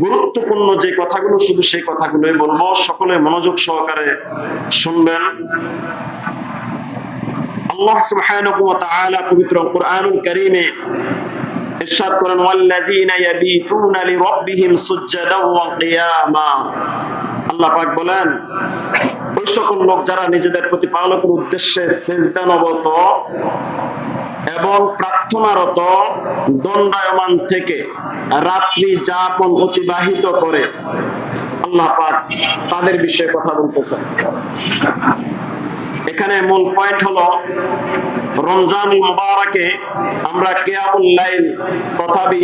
গুরুত্বপূর্ণ যে কথাগুলো শুধু সেই কথাগুলোই বলবো, সকলে মনোযোগ সহকারে শুনবেন। আল্লাহ সুবহানাহু ওয়া তাআলা পবিত্র কুরআনুল কারীমে ইরশাদ করেন, ওয়াল্লাযীনা ইয়াবিতুনা লিরাব্বিহিম সুজদান ওয়া কিয়ামা। আল্লাহ পাক বলেন, ওই সকল লোক যারা নিজেদের প্রতিপালকের উদ্দেশ্যে সিজদানবত এবং প্রার্থনারত দণ্ডায়মান থেকে রাত্রি যাপন অতিবাহিত করে, আল্লাহ পাক তাদের বিষয়ে কথা বলতেছেন। এখানে মূল পয়েন্ট হলো, রমজানুল মুবারাকে আমরা কিয়ামুল লাইল তথাপি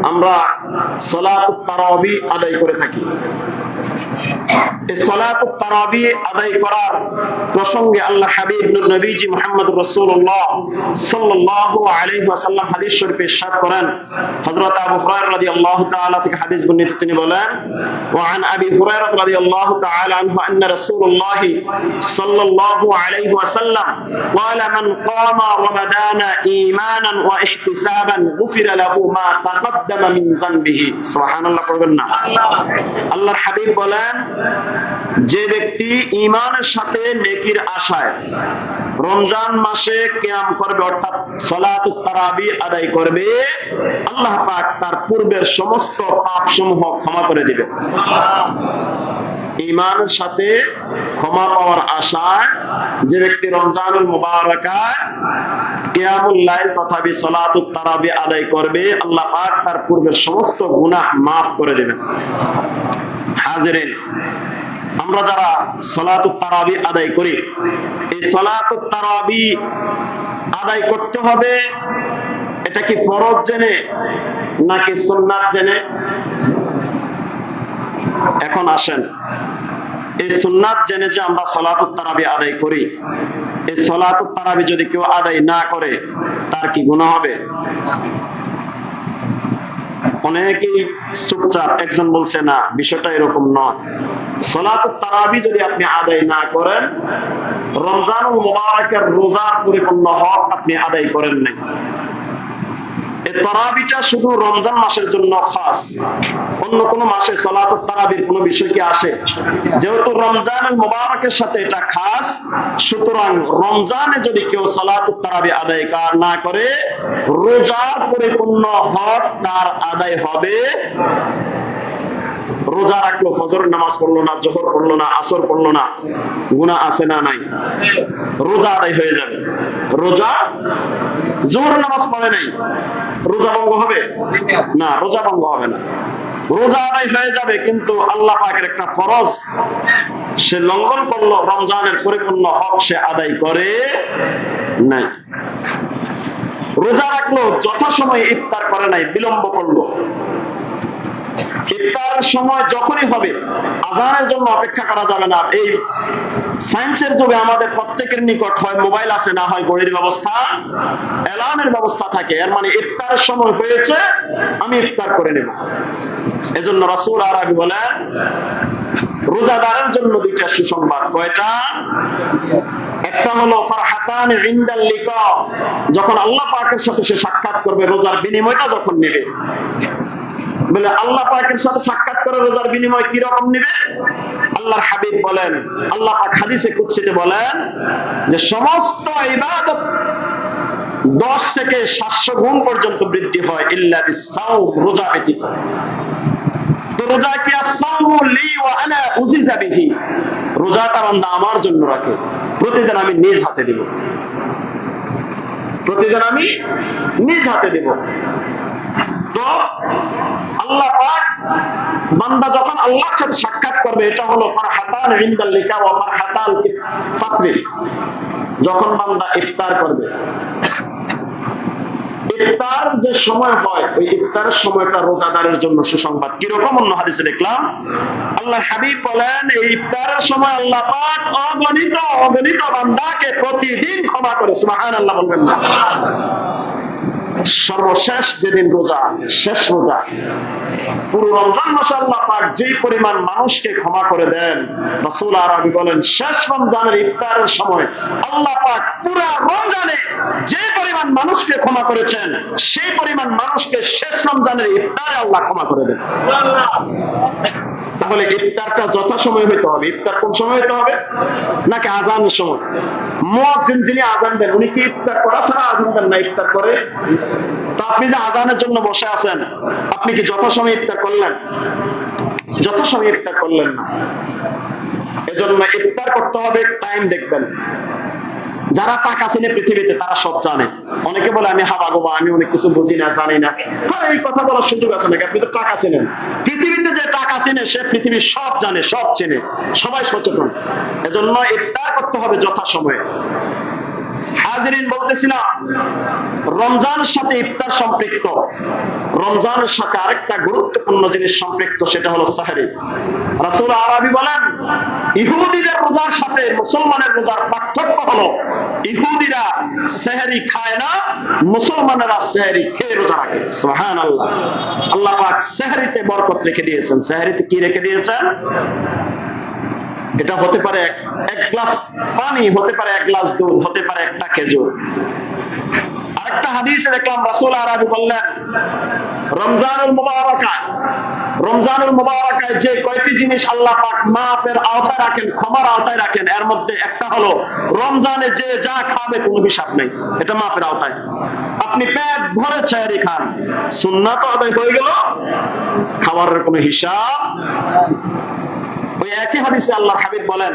আমরা সালাতুত তারাবি আদায় করে থাকি। এই সালাতুত তারাবি আদায় করার প্রসঙ্গে আল্লাহ হাবিব নবীজি মুহাম্মদ রাসূলুল্লাহ সাল্লাল্লাহু আলাইহি ওয়াসাল্লাম হাদিস শরীফে ইরশাদ করেন, হযরত আবু হুরায়রা রাদিয়াল্লাহু তাআলা থেকে হাদিস বর্ণিত, তিনি বলেন, ওয়া আন আবি হুরায়রা রাদিয়াল্লাহু তাআলা আনহু আন্না রাসূলুল্লাহ সাল্লাল্লাহু আলাইহি ওয়াসাল্লাম ক্বালা মান ক্বামা রমাদানা ঈমানান ওয়া ইহতিসাবান গুফিরা লাহু মা তাকদ্দামা মিন যানবিহি। সুবহানাল্লাহ পড়বেন না? আল্লাহর হাবিব বলেন, যে ব্যক্তি ঈমানের সাথে নেকির আশায় রমজান মাসে কিয়াম করবে, অর্থাৎ সালাতুত তারাবি আদায় করবে, আল্লাহ পাক তার পূর্বের সমস্ত পাপ সমূহ ক্ষমা করে দিবেন। ঈমানের সাথে ক্ষমা পাওয়ার আশায় যে ব্যক্তি রমজানুল মুবারাকায় কিয়ামুল লাইল তথাপি সালাতুত তারাবি আদায় করবে, আল্লাহ পাক তার পূর্বের সমস্ত গুনাহ মাফ করে দিবেন। হাজিরিন, আমরা যারা সালাতুত তারাবি আদায় করি, এই সালাতুত তারাবি আদায় করতে হবে, এটা কি ফরজ জেনে নাকি সুন্নাত জেনে? এখন আসেন, এই সুন্নাত জেনে যে আমরা সালাতুত তারাবি আদায় করি, এই সালাতুত তারাবি যদি কেউ আদায় না করে, তার কি গুনাহ হবে? অনেকেই চুপচাপ, একজন বলছে না, বিষয়টা এরকম নয়। সালাতুত তারাবি যদি আপনি আদায় না করেন, রমজানুল মুবারাকের রোজার পরিপূর্ণ হক আপনি আদায় করেন নাই। এই তারাবিটা শুধু রমজান মাসের জন্য খাস, অন্য কোন মাসে সালাতুত তারাবির কোনো বিষয় কি আসে? যেহেতু রমজানুল মুবারাকের সাথে এটা খাস, সুতরাং রমজানে যদি কেউ সালাতুত তারাবি আদায় না করে, রোজার পরিপূর্ণ হক তার আদায় হবে। রোজা রাখলো, ফজরের নামাজ পড়লো না, জোহর পড়লো না, আসর পড়লো না, গুনাহ আছে না নাই? রোজা আদায় হয়ে যাবে। রোজা, জোহর নামাজ পড়ে নাই, রোজা ভঙ্গ হবে না? রোজা ভঙ্গ হবে না, রোজা আদায় হয়ে যাবে। কিন্তু আল্লাহ পাকের একটা ফরজ সে লঙ্ঘন করলো, রমজানের পরিপূর্ণ হক সে আদায় করে নাই। রোজা রাখলো, যথাসময়ে ইফতার করে নাই, বিলম্ব করলো। ইফতারের সময় যখনই হবে, আযানের জন্য অপেক্ষা করা যাবে না। এই সায়েন্সের যুগে আমাদের প্রত্যেকের নিকট হয় মোবাইল আছে, না হয় ঘড়ির ব্যবস্থা, এলার্মের ব্যবস্থা থাকে। এর মানে ইফতারের সময় হয়েছে, আমি ইফতার করে নেব। এজন্য রাসূল আরবি বলেন, রোজাদারের জন্য দুইটা সুসংবাদ। কয়টা? একটা হলো ফারহাতান ইনদাল লিকা, যখন আল্লাহ পাকের সাথে সে সাক্ষাৎ করবে, রোজার বিনিময়টা যখন নেবে। বলে আল্লাহ পাকের সাথে সাক্ষাৎ করে রোজার বিনিময় কি রকম নেবে? আল্লাহর হাবিব বলেন, আল্লাহ পাক হাদিসে কুদসিতে বলেন যে সমস্ত ইবাদত 10 থেকে 700 গুণ পর্যন্ত বৃদ্ধি হয়, ইল্লা বিসাওম, রোজা ব্যতীত। তো রোজা কি আসামু লি ওয়া আনা উজিজা বিহি, রোজাটা বান্দা আমার জন্য রাখে, প্রতিদিন আমি নিজ হাতে দেব, প্রতিদিন আমি নিজ হাতে দেব। তো আল্লাহ পাক, বান্দা যখন আল্লাহর সাথে সাক্ষাৎ করবে, এটা হলো ফারহাতান ইনদাল লিকা ওয়া ফারহাতাল ফাতরি, যখন বান্দা ইফতার করবে। ইফতার যে সময় হয়, ওই ইফতারের সময়টা রোজাদারের জন্য সুসংবাদ। কিরকম? অন্য হাদিসে দেখলাম আল্লাহ হাবিব বলেন, এই ইফতারের সময় আল্লাহ পাক অগণিত বান্দাকে প্রতিদিন ক্ষমা করে। সুবহানাল্লাহ বলবেন না? সর্বশেষ যেদিন রোজা, শেষ রোজা, পুরো রমজান মাসে আল্লাহ পাক যেই পরিমাণ মানুষকে ক্ষমা করে দেন, রাসূল আরবি বলেন শেষ রমজানের ইফতারের সময় আল্লাহ পাক পুরো রমজানে যে পরিমাণ মানুষকে ক্ষমা করেছেন সেই পরিমাণ মানুষকে শেষ রমজানের ইফতারে আল্লাহ ক্ষমা করে দেন। তাহলে ইফতারটা যথাসময়ে হইতে হবে। ইফতার কোন সময় হইতে হবে? নাকি আজানের সময়? মুয়াজ্জিন যিনি আজান দেন উনি কি ইফতার করা ছাড়া আজান দেন না? ইফতার করে। তো আপনি যে আজানের জন্য বসে আছেন, আপনি কি যথাসময়ে ইফতার করলেন? যথাসময়ে ইফতার করলেন না। এজন্য ইফতার করতে হবে, টাইম দেখবেন। যারা টাকা চিনে পৃথিবীতে তারা সব জানে। অনেকে বলে আমি হাবাগোবা, আমি অনেক কিছু বুঝি না, জানি না। আর এই কথা বলার সুযোগ আছে নাকি? আপনি তো টাকা চিনেন। পৃথিবীতে যে টাকা চিনে সে পৃথিবীর সব জানে, সব চেনে, সবাই সচেতন। এজন্য ইফতার করতে হবে যথাসময়ে। হাজিরিন, বলতেছিলাম রমজানের সাথে ইফতার সম্পৃক্ত। রমজানের সাথে আরেকটা গুরুত্বপূর্ণ জিনিস সম্পৃক্ত, সেটা হলো সাহরি। রাসূল আরবি বলেন ইহুদিদের রোজার সাথে মুসলমানের রোজার পার্থক্য হলো ইহুদিরা সেহরি খায় না, মুসলমানেরা সেহরি খেয়ে রোজা রাখে। সুবহানাল্লাহ। আল্লাহ পাক সেহরিতে বরকত রেখে দিয়েছেন। সেহরিতে কি রেখে দিয়েছেন? এটা হতে পারে এক গ্লাস পানি, হতে পারে এক গ্লাস দুধ, হতে পারে একটা খেজুর। আরেকটা হাদিসে দেখলাম রাসূল আরবি বললেন রমজানুল মুবারাকা, রমজানুল মুবারাকায় যে কয়টি জিনিস আল্লাহ পাক মাফের আওতায় রাখেন, ক্ষমার আওতায় রাখেন, এর মধ্যে একটা হলো রমজানে যে যা খাবে কোনো হিসাব নেই, এটা মাফের আওতায়। আপনি পেট ভরে সেহরি খান, সুন্নাত তো আদায় হয়ে গেল, খাবারের কোনো হিসাব। ওই একই হাদিসে আল্লাহর হাবিব বলেন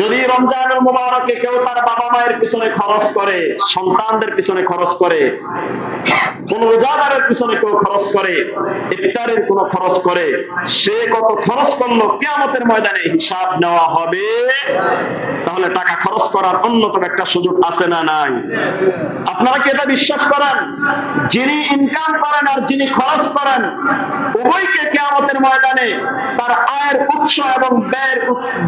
যদি রমজানুল মুবারকে কেউ তার বাবা মায়ের পিছনে খরচ করে, সন্তানদের পিছনে খরচ করে, কোন রোজাদারের পিছনে কেউ খরচ করে, ইফতারের কোন খরচ করে, সে কত খরচ করলো কিয়ামতের ময়দানে হিসাব নেওয়া হবে। তাহলে টাকা খরচ করার অন্যতম একটা সুযোগ আছে না নাই? আপনারা কি এটা বিশ্বাস করেন? যিনি ইনকাম করেন আর যিনি খরচ করেন উভয়কে কিয়ামতের ময়দানে তার আয়ের উৎস এবং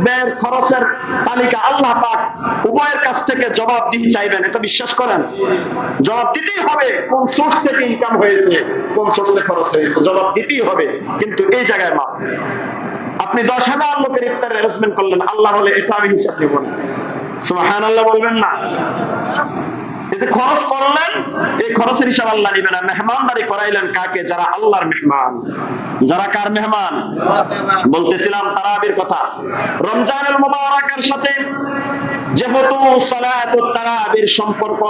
ব্যয়ের খরচের তালিকা আল্লাহ পাক উভয়ের কাছ থেকে জবাবদিহি চাইবেন। এটা বিশ্বাস করেন? জবাব দিতেই হবে, কোন সোর্স থেকে ইনকাম হয়েছে, কোন সোর্সে খরচ হয়েছে, জবাব দিতেই হবে। কিন্তু এই জায়গায় মাপ। আপনি 10,000 লোকের ইফতার অ্যারেঞ্জমেন্ট করলেন, আল্লাহ বলে এটা আমি হিসাব নেব না। সুবহানাল্লাহ বলবেন না? এই যে খরচ করলেন, এই খরচের হিসাব আল্লাহ নিবে না। মেহমানদারি করাইলেন কাকে? যারা আল্লাহর মেহমান। যারা কার মেহমান? বলতেছিলাম তারাবির কথা। রমজানুল মুবারকের সাথে যেহেতু সালাতুত তারাবির সম্পর্ক,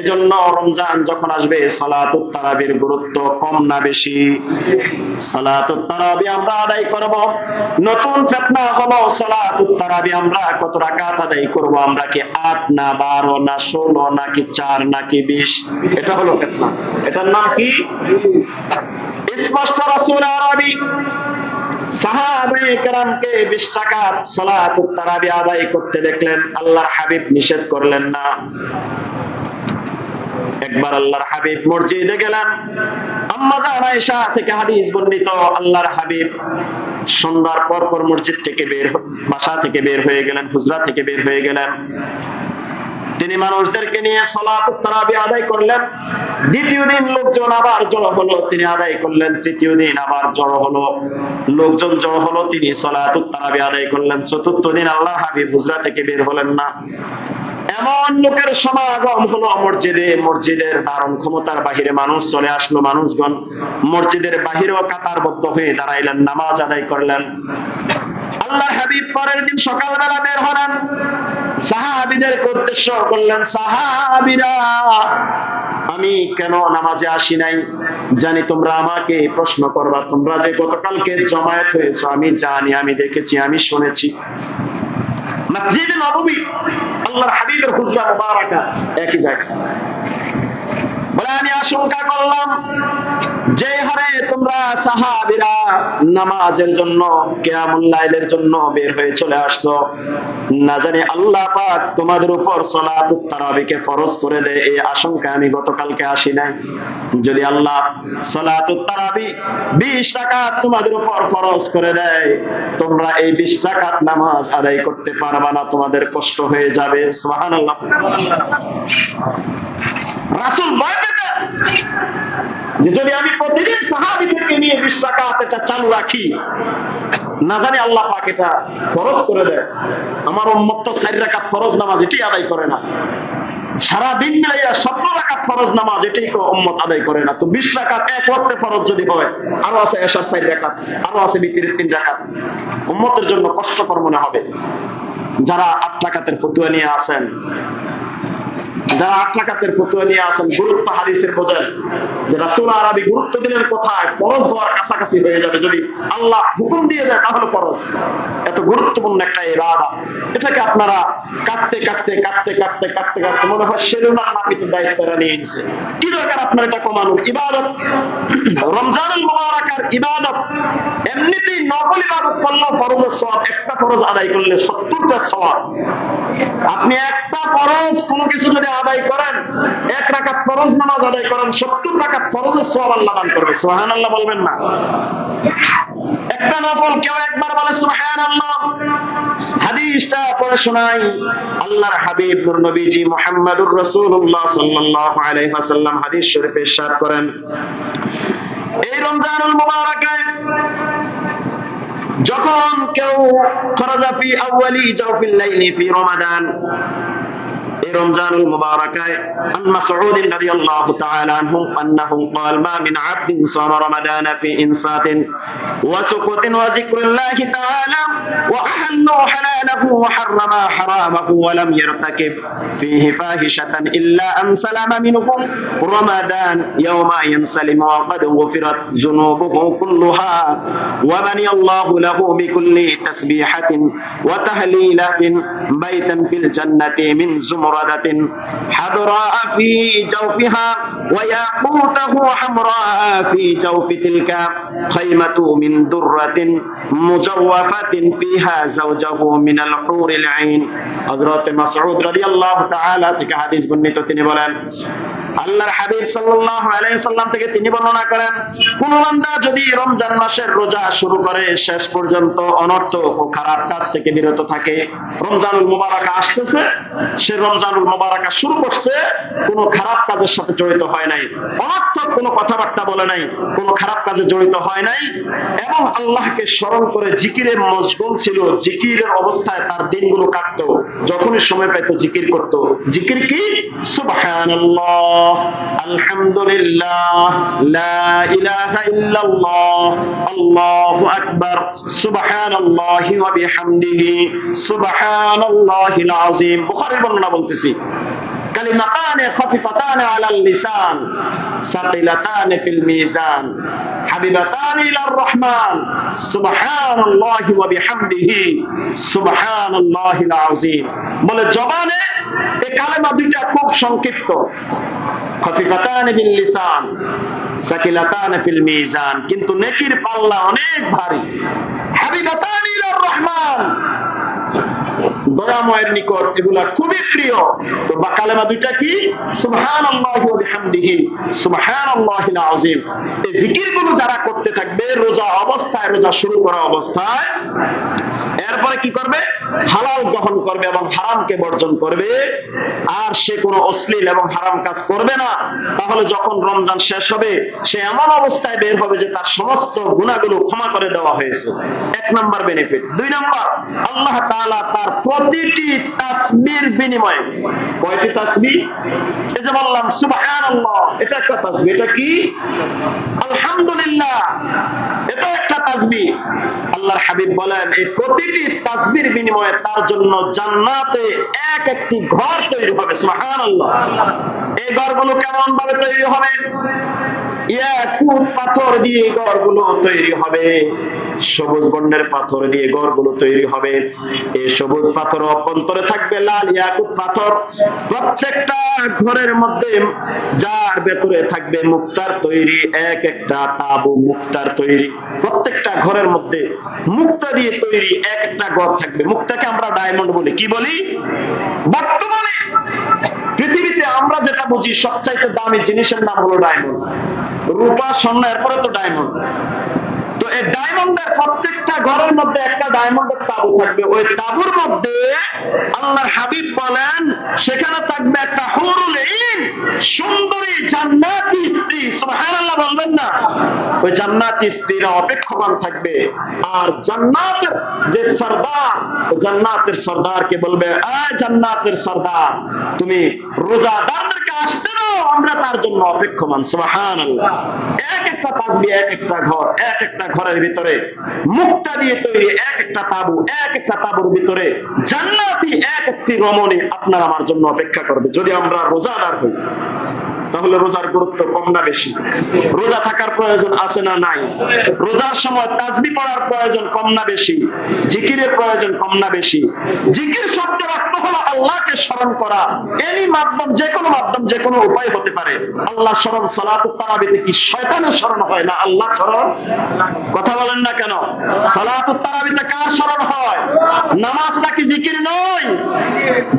এজন্য রমজান যখন আসবে সালাতুত তারাবির গুরুত্ব কম না বেশি? সালাতুত তারাবি আমরা আদায় করব। নতুন ফিতনা হলো সালাতুত তারাবি আমরা কত রাকাত আদায় করব? আমরা কি 8 না 12 না 16 নাকি 4 নাকি 20? এটা হলো ফিতনা। এটার নাম কি? স্পষ্ট রাসূল আরবি সাহাবায়ে কেরামকে 20 রাকাত সালাতুত তারাবি আদায় করতে দেখলেন, আল্লাহর হাবিব নিষেধ করলেন না। একবার আল্লাহর হাবিব মসজিদে গেলেন, আম্মা জান আয়েশা থেকে হাদিস বর্ণিত, আল্লাহর হাবিব সন্ধ্যার পর পর মসজিদ থেকে বাসা থেকে বের হয়ে গেলেন, হুজরা থেকে বের হয়ে গেলেন। তিনি মানুষদেরকে নিয়ে সালাতুত তারাবি আদায় করলেন। দ্বিতীয় দিন লোকজন আবার জড়ো হলো, তিনি আদায় করলেন। তৃতীয় দিন আবার জড়ো হলো, লোকজন জড়ো হলো, তিনি সালাতুত তারাবি আদায় করলেন। চতুর্থ দিন আল্লাহর হাবিব হুজরা থেকে বের হলেন না। এমন লোকের সমাগম হলো মসজিদে, মসজিদের ধারণ ক্ষমতার বাহিরে মানুষ চলে আসলো। মানুষগণ মসজিদের বাহিরেও কাতারবদ্ধ হয়ে দাঁড়াইলেন, নামাজ আদায় করলেন। আল্লাহর হাবিব পরের দিন সকালবেলা বের হলেন, সাহাবীদেরকে উদ্দেশ্য করলেন, সাহাবীরা আমি কেন নামাজে আসি নাই? জানি তোমরা আমাকে প্রশ্ন করবা, তোমরা যে গতকালকে জমায়েত হয়েছে আমি জানি, আমি দেখেছি, আমি শুনেছি। মসজিদে নববী, আল্লাহর হাবিবের হুজরা মুবারাকা একই জায়গায়। বলে আমি আশঙ্কা করলাম যে হারে তোমরা সাহাবীরা নামাজের জন্য, কিয়ামুল লাইলের জন্য বের হয়ে চলে আসছো, না জানি আল্লাহ পাক তোমাদের উপর সালাতুত তারাবিকে ফরজ করে দেয়, এই আশঙ্কায় আমি গতকালকে আসি নাই। যদি আল্লাহ সালাতুত তারাবি 20 রাকাত তোমাদের উপর ফরজ করে দেয়, তোমরা এই 20 রাকাত নামাজ আদায় করতে পারবা না, তোমাদের কষ্ট হয়ে যাবে। সুবহানাল্লাহ। রাসূল ভয় পেতেন যে যদি আমি প্রতিদিন সাহাবীদেরকে নিয়ে 20 রাকাত এটা চালু রাখি, না জানি আল্লাহ পাক এটা ফরজ করে দেয়, আমার উম্মত তো 4 রাকাত ফরজ নামাজ এটি আদায় করে না, সারা দিন মিলাইয়া 17 রাকাত ফরজ নামাজ এটাই তো উম্মত আদায় করে না। তো 20 রাকাত এক ওয়াক্তে ফরজ যদি হয়, আরো আছে এশার 4 রাকাত, আরো আছে বিতিরের 3 রাকাত, উম্মতের জন্য কষ্টকর মনে হবে। যারা 8 রাকাতের ফতোয়া নিয়ে আসেন, যারা 8 রাকাতের ফতোয়া নিয়ে আসেন, গুরুত্ব হাদিসের বোঝেন যে রাসূল আরবি গুরুত্ব দিলেন কোথায়, ফরজ হওয়ার কাছাকাছি হয়ে যাবে, যদি আল্লাহ হুকুম দিয়ে দেয় তাহলে ফরজ। এত গুরুত্বপূর্ণ একটা ইবাদত, এটাকে আপনারা কাটতে কাটতে কাটতে কাটতে কাটতে কাটতে মনে হয় সেলুনার নাপিতের দায়িত্বটা নিয়ে নিছে। কি দরকার আপনার এটা কমানোর? ইবাদত, রমজানুল মুবারাকার ইবাদত এমনিতেই নফল ইবাদত করলে ফরজের সওয়াব, একটা ফরজ আদায় করলে 70টা সওয়াব। আপনি একটা ফরজ কোনো কিছু যদি আদায় করেন, 1 রাকাত ফরজ নামাজ আদায় করেন, 70 রাকাত ফরজের সওয়াব আল্লাহ দান করবে। সুবহানাল্লাহ বলবেন না? একটা নফল কেউ একবার বলে সুবহানাল্লাহ, হাদিসটা পড়ে শোনাই। আল্লাহর হাবিব নূর নবীজি মুহাম্মদুর রাসূলুল্লাহ সাল্লাল্লাহু আলাইহি ওয়াসাল্লাম হাদিস শরীফে ইরশাদ করেন, এই রমজানুল মুবারাকায় যখন কেউ খরাজা ফি আউয়ালি জাওফিল লাইলি ফি রমাদান, এই রমজানুল মুবারাকায় আন মাসউদ রাদিয়াল্লাহু তাআলা আনহু আন্নাহু قال ما من عبد صام رمضان في انصات وسكوت وذكر الله تعالى واحل حلاله وحرم حرامه ولم يرتكب فيه فاحشة الا ان سلم منه رمضان يوم ينسلم وقد غفرت ذنوبه كلها وبني الله له بكل تسبيحة وتهليلة بيتا في الجنة من زمرة حضراء في جوفها وياقوته حمراء في جوف تلك خيمة من درة مجوفة فيها زوجه من الحور العين। হযরত মাসউদ রাদিয়াল্লাহু তাআলা থেকে হাদিস বর্ণিত, তিনি বলেন আল্লাহর হাবিব সাল্লাল্লাহু আলাইহি ওয়াসাল্লাম থেকে তিনি বর্ণনা করেন, কোন বান্দা যদি রমজান মাসের রোজা শুরু করে শেষ পর্যন্ত অনর্থক ও খারাপ কাজ থেকে বিরত থাকে, রমজানুল মুবারাকা আসতেছে, সে রমজানুল মুবারাকা শুরু করছে, কোনো খারাপ কাজের সাথে জড়িত হয় নাই, অনর্থক কোনো কথাবার্তা বলে নাই, কোনো খারাপ কাজে জড়িত হয় নাই, এবং আল্লাহকে স্মরণ করে জিকিরে মশগুল ছিল, জিকিরের অবস্থায় তার দিনগুলো কাটতো, যখনই সময় পেত জিকির করত। জিকির কি? সুবহানাল্লাহ, আলহামদুলিল্লাহ, লা ইলাহা ইল্লাল্লাহ, আল্লাহু আকবার, সুবহানাল্লাহি ওয়া বিহামদিহি, সুবহানাল্লাহিল আযীম। বুখারীর বর্ণনা বলতেছি, কালিমাতানে খাফিফাতানে আলাল লিসান সাকিলাতানে ফিল মিজান হাবিবাতানে ইলার রহমান সুবহানাল্লাহি ওয়া বিহামদিহি সুবহানাল্লাহিল আযীম। বলে জবানে এই কালেমা দুইটা খুব সংক্ষিপ্ত, খাফিফাতানে বিল লিসান সাকিলাতানে ফিল মিজান, কিন্তু নেকির পাল্লা অনেক ভারী। হাবিবাতানে ইলার রহমান, দয়াময়ের নিকট এগুলা খুবই প্রিয়। তো কালেমা দুইটা কি? সুবহানাল্লাহি ওয়া বিহামদিহি সুবহানাল্লাহিল আযীম। এই জিকিরগুলো যারা করতে থাকবে রোজা অবস্থায়, রোজা শুরু করা অবস্থায়, এরপরে কি করবে? হালাল গ্রহণ করবে এবং হারামকে বর্জন করবে, আর সে কোনো অশ্লীল এবং হারাম কাজ করবে না। তাহলে যখন রমজান শেষ হবে, সে এমন অবস্থায় বের হবে যে তার সমস্ত গুনাহগুলো ক্ষমা করে দেওয়া হয়েছে। 1 নাম্বার বেনিফিট। 2 নাম্বার, আল্লাহ তাআলা তার প্রতিটি তাসবিহর বিনিময়ে, কয়টি তাসবিহ? এই যে বললাম সুবহানাল্লাহ, এটা একটা তাসবিহ। এটা কি? আলহামদুলিল্লাহ, এটা একটা তাসবিহ। আল্লাহর হাবিব বলেন এই প্রতিটি তাসবিহর বিনিময়ে তার জন্য জান্নাতে একটি ঘর তৈরি হবে। সুবহানাল্লাহ। এই ঘরগুলো কেমন ভাবে তৈরি হবে? ইয়াকুত পাথর দিয়ে ঘরগুলো তৈরি হবে, সবুজ বর্ণের পাথর দিয়ে ঘরগুলো তৈরি হবে। এই সবুজ পাথর অভ্যন্তরে থাকবে লাল ইয়াকুত পাথর। প্রত্যেকটা ঘরের মধ্যে যার ভেতরে থাকবে মুক্তার তৈরি এক একটা তাবু, মুক্তার তৈরি। প্রত্যেকটা ঘরের মধ্যে মুক্তা দিয়ে তৈরি এক একটা ঘর থাকবে। মুক্তাকে আমরা ডায়মন্ড বলি। কি বলি? বর্তমানে পৃথিবীতে আমরা যেটা বুঝি সবচাইতে দামি জিনিসের নাম হলো ডায়মন্ড। রূপা, স্বর্ণ, এরপরে তো ডায়মন্ড। তো এই ডায়মন্ডের প্রত্যেকটা ঘরের মধ্যে একটা ডায়মন্ডের তাবু থাকবে। ওই তাবুর মধ্যে আল্লাহর হাবিব বলেন সেখানে থাকবে একটা হুরুল ঈন, সুন্দরী জান্নাতি স্ত্রী। সুবহানাল্লাহ বলবেন না? ওই জান্নাতি স্ত্রীরা অপেক্ষমান থাকবে। আর জান্নাতের যে সরদার, জান্নাতের সরদারকে বলবে, এই জান্নাতের সরদার, তুমি রোজাদারদেরকে আসতে দাও, আমরা তার জন্য অপেক্ষমান। সুবহানাল্লাহ। এক একটা তাসবিহ, এক একটা ঘর, এক একটা ঘরের ভিতরে মুক্তা দিয়ে তৈরি এক একটা তাবু, এক একটা তাবুর ভিতরে জান্নাতি এক একটি রমণী আপনার আমার জন্য অপেক্ষা করবে। যদি আমরা রোজাদার হই তাহলে রোজার গুরুত্ব কম না বেশি? রোজা থাকার প্রয়োজন আছে না নাই? রোজার সময় তাসবিহ পড়ার প্রয়োজন কম না বেশি? জিকিরের প্রয়োজন কম না বেশি? জিকির শব্দের অর্থ হলো আল্লাহকে স্মরণ করা। এরই মাধ্যম, যে কোনো মাধ্যম, যে কোনো উপায় হতে পারে। আল্লাহ স্মরণ সালাতুত তারাবিতে কি শয়তানের স্মরণ হয় না আল্লাহ স্মরণ? কথা বলেন না কেন? সালাতুত তারাবিতে কার স্মরণ হয়? নামাজটা কি জিকির নয়?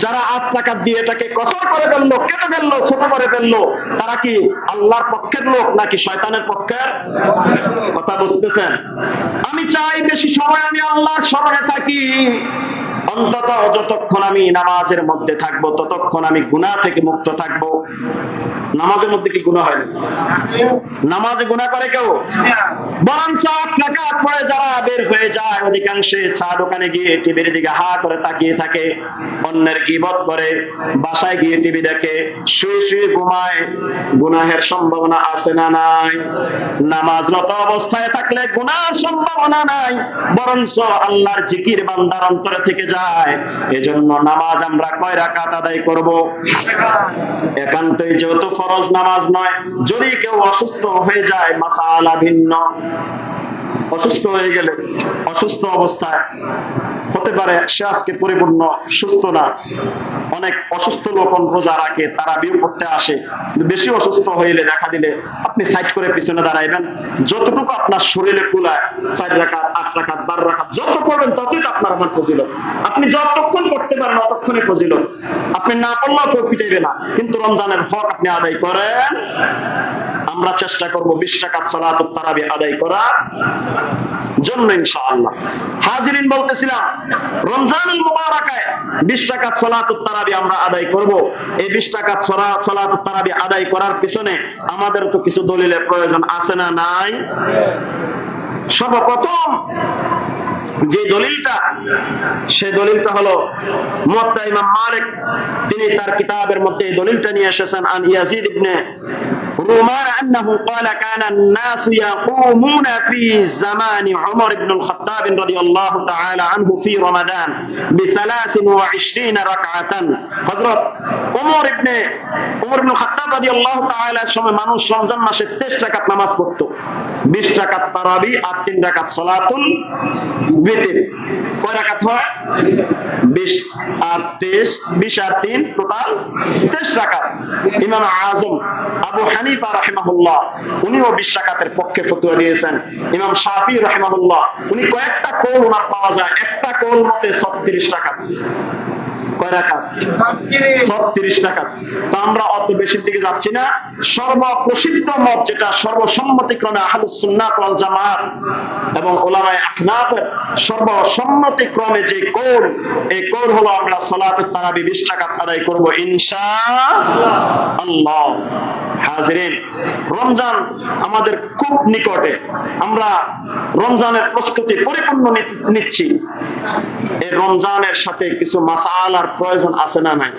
যারা 8 রাকাত দিয়ে এটাকে কসর করে ফেললো, কেটে ফেললো, ছোট করে ফেললো, তারা কি আল্লাহর পক্ষের লোক নাকি শয়তানের পক্ষের? কথা বুঝতেছেন? আমি চাই বেশি সময় আমি আল্লাহর স্মরণে থাকি। অন্তত যতক্ষণ আমি নামাজের মধ্যে থাকবো ততক্ষণ আমি গুনাহ থেকে মুক্ত থাকবো। নামাজের মধ্যে কি গুনাহ হয় না? নামাজে গুনাহ করে কেউ? বরং 8 রাকাত পড়ে যারা বের হয়ে যায়, অধিকাংশে চা দোকানে গিয়ে টিভির দিকে হা করে তাকিয়ে থাকে, অন্যের গীবত করে, বাসায় গিয়ে টিভি দেখে, শুয়ে শুয়ে ঘুমায়, গুনাহের সম্ভাবনা আছে না নাই? নামাজরত অবস্থায় থাকলে গুনাহের সম্ভাবনা নাই, বরং আল্লাহর জিকির বান্দার অন্তরে থেকে যায়। এজন্য নামাজ আমরা কয় রাকাত আদায় করব? একান্তই যেহেতু ফরজ নামাজ নয়, যদি কেউ অসুস্থ হয়ে যায় মাসালা ভিন্ন। অসুস্থ হয়ে গেলে, অসুস্থ অবস্থায় হতে পারে সে আজকে পরিপূর্ণ সুস্থ না। অনেক অসুস্থ লোক রোজা রাখে, তারা বিয়ে করতে আসে, বেশি অসুস্থ হইলে দেখা দিলে আপনি সাইড করে পিছনে দাঁড়াইবেন। যতটুকু আপনার শরীরে কুলায়, 4 রাকাত, 8 রাকাত, 12 রাকাত যত পড়বেন ততই আপনার আমার ফজিলত। আপনি যতক্ষণ করতে পারেন ততক্ষণই ফজিলত। আপনি না করলেও কেউ পিটাইবে না, কিন্তু রমজানের হক আপনি আদায় করেন। আমরা চেষ্টা করব 20 রাকাত সালাতুত তারাবি আদায় করার জন্য ইনশাআল্লাহ। হাজিরিন, বলতেছিলাম রমজানুল মুবারাকায় 20 রাকাত সালাতুত তারাবি আমরা আদায় করব। এই 20 রাকাত সালাতুত তারাবি আদায় করার পিছনে আমাদের তো কিছু দলিলের প্রয়োজন আছে না নাই? সর্বপ্রথম যে দলিলটা, সে দলিলটা হলো মুওয়াত্তা ইমাম মালিক, তিনি তার কিতাবের মধ্যে এই দলিলটা নিয়ে এসেছেন। আন ইয়াজিদ ইবনে رومان أنه قال كان الناس يقومون في زمان عمر بن الخطاب رضي الله تعالى عنه في رمضان ب23 ركعة। حضرت عمر بن الخطاب رضي الله تعالى সময় মানুষ রমজান মাসে 23 রাকাত নামাজ পড়তো। 20 রাকাত তারাবি আর 3 রাকাত সালাতুল বিতর। কয় রাকাত হয়? 20 আর 3 টোটাল 23 রাকাত। ইমাম আযম আবু হানিফা রাহিমাহুল্লাহ উনিও 20 রাকাতের পক্ষে ফতোয়া দিয়েছেন। ইমাম শাফিঈ রাহিমাহুল্লাহ উনি কয়েকটা কওল ওনার পাওয়া যায়, একটা কওল মতে 36 রাকাত। কয় রাকাত? 36 রাকাত। তো আমরা অত বেশির দিকে যাচ্ছি না। সর্বপ্রসিদ্ধ মত যেটা, সর্বসম্মতিক্রমে আহলুস সুন্নাত ওয়াল জামাত এবং উলামায়ে আহনাফের সর্বসম্মতিক্রমে যে কওল, এই কওল হলো আমরা সালাতুত তারাবি 20 রাকাত আদায় করব ইনশাআল্লাহ। হাজিরিন, রমজান আমাদের খুব নিকটে, আমরা রমজানের প্রস্তুতি পরিপূর্ণ নিচ্ছি। এই রমজানের সাথে কিছু মাসালার প্রয়োজন আছে না নাই?